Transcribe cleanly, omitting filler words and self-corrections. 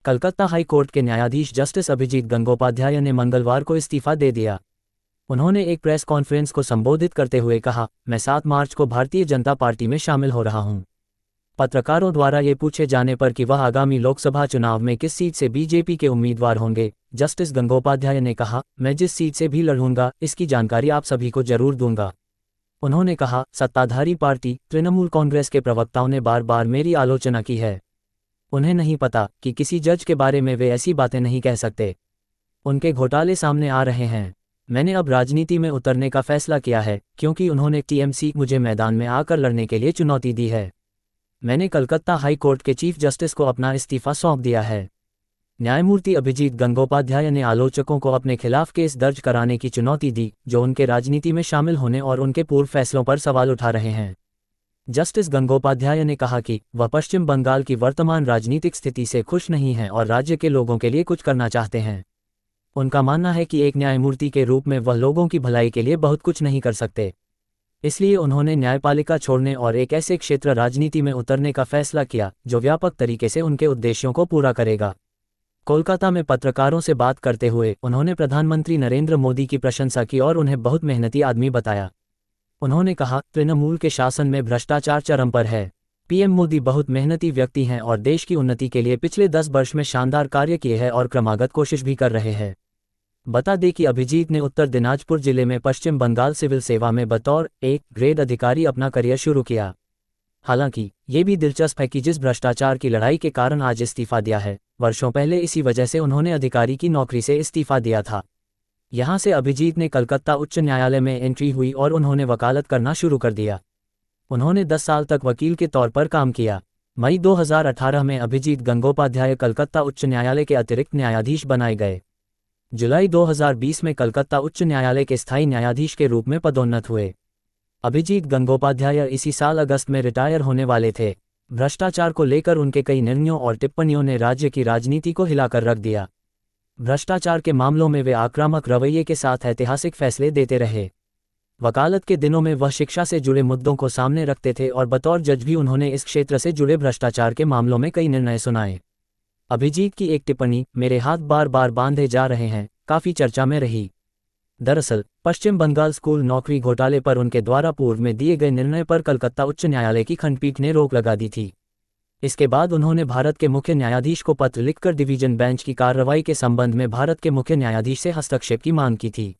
Calcutta high court के न्यायाधीश justice Abhijit Gangopadhyay ने मंगलवार को इस्तीफा दे दिया। उन्होंने एक प्रेस कॉन्फ्रेंस को संबोधित करते हुए कहा, मैं 7 मार्च को भारतीय जनता पार्टी में शामिल हो रहा हूं। पत्रकारों द्वारा ये पूछे जाने पर कि वह आगामी लोकसभा चुनाव में किस सीट से बीजेपी के उम्मीदवार होंगे, जस्टिस गंगोपाध्याय ने कहा, मैं जिस सीट से भी लड़ूंगा इसकी जानकारी आप सभी को जरूर दूंगा। उन्होंने कहा, सत्ताधारी पार्टी तृणमूल कांग्रेस के प्रवक्ताओं ने बार बार मेरी आलोचना की है। उन्हें नहीं पता कि किसी जज के बारे में वे ऐसी बातें नहीं कह सकते। उनके घोटाले सामने आ रहे हैं। मैंने अब राजनीति में उतरने का फैसला किया है क्योंकि उन्होंने टीएमसी मुझे मैदान में आकर लड़ने के लिए चुनौती दी है। मैंने कलकत्ता हाई कोर्ट के चीफ जस्टिस को अपना इस्तीफा सौंप दिया है। न्यायमूर्ति अभिजीत गंगोपाध्याय ने आलोचकों को अपने खिलाफ केस दर्ज कराने की चुनौती दी जो उनके राजनीति में शामिल होने और उनके पूर्व फैसलों पर सवाल उठा रहे हैं। जस्टिस गंगोपाध्याय ने कहा कि वह पश्चिम बंगाल की वर्तमान राजनीतिक स्थिति से खुश नहीं हैं और राज्य के लोगों के लिए कुछ करना चाहते हैं। उनका मानना है कि एक न्यायमूर्ति के रूप में वह लोगों की भलाई के लिए बहुत कुछ नहीं कर सकते, इसलिए उन्होंने न्यायपालिका छोड़ने और एक ऐसे क्षेत्र राजनीति में उतरने का फैसला किया जो व्यापक तरीके से उनके उद्देश्यों को पूरा करेगा। कोलकाता में पत्रकारों से बात करते हुए उन्होंने प्रधानमंत्री नरेंद्र मोदी की प्रशंसा की और उन्हें बहुत मेहनती आदमी बताया। उन्होंने कहा, तृणमूल के शासन में भ्रष्टाचार चरम पर है। पीएम मोदी बहुत मेहनती व्यक्ति हैं और देश की उन्नति के लिए पिछले 10 वर्ष में शानदार कार्य किए हैं और क्रमागत कोशिश भी कर रहे हैं। बता दें कि अभिजीत ने उत्तर दिनाजपुर जिले में पश्चिम बंगाल सिविल सेवा में बतौर 1 ग्रेड अधिकारी अपना करियर शुरू किया। हालांकि ये भी दिलचस्प है कि जिस भ्रष्टाचार की लड़ाई के कारण आज इस्तीफा दिया है, वर्षों पहले इसी वजह से उन्होंने अधिकारी की नौकरी से इस्तीफा दिया था। यहां से अभिजीत ने कलकत्ता उच्च न्यायालय में एंट्री हुई और उन्होंने वकालत करना शुरू कर दिया। उन्होंने 10 साल तक वकील के तौर पर काम किया। मई 2018 में अभिजीत गंगोपाध्याय कलकत्ता उच्च न्यायालय के अतिरिक्त न्यायाधीश बनाए गए। जुलाई 2020 में कलकत्ता उच्च न्यायालय के स्थायी न्यायाधीश के रूप में पदोन्नत हुए। अभिजीत गंगोपाध्याय इसी साल अगस्त में रिटायर होने वाले थे। भ्रष्टाचार को लेकर उनके कई निर्णयों और टिप्पणियों ने राज्य की राजनीति को हिलाकर रख दिया। भ्रष्टाचार के मामलों में वे आक्रामक रवैये के साथ ऐतिहासिक फैसले देते रहे। वकालत के दिनों में वह शिक्षा से जुड़े मुद्दों को सामने रखते थे और बतौर जज भी उन्होंने इस क्षेत्र से जुड़े भ्रष्टाचार के मामलों में कई निर्णय सुनाए। अभिजीत की एक टिप्पणी, मेरे हाथ बार बार बांधे जा रहे हैं, काफी चर्चा में रही। दरअसल पश्चिम बंगाल स्कूल नौकरी घोटाले पर उनके द्वारा पूर्व में दिए गए निर्णय पर कलकत्ता उच्च न्यायालय की खंडपीठ ने रोक लगा दी थी। इसके बाद उन्होंने भारत के मुख्य न्यायाधीश को पत्र लिखकर डिवीजन बेंच की कार्रवाई के संबंध में भारत के मुख्य न्यायाधीश से हस्तक्षेप की मांग की थी।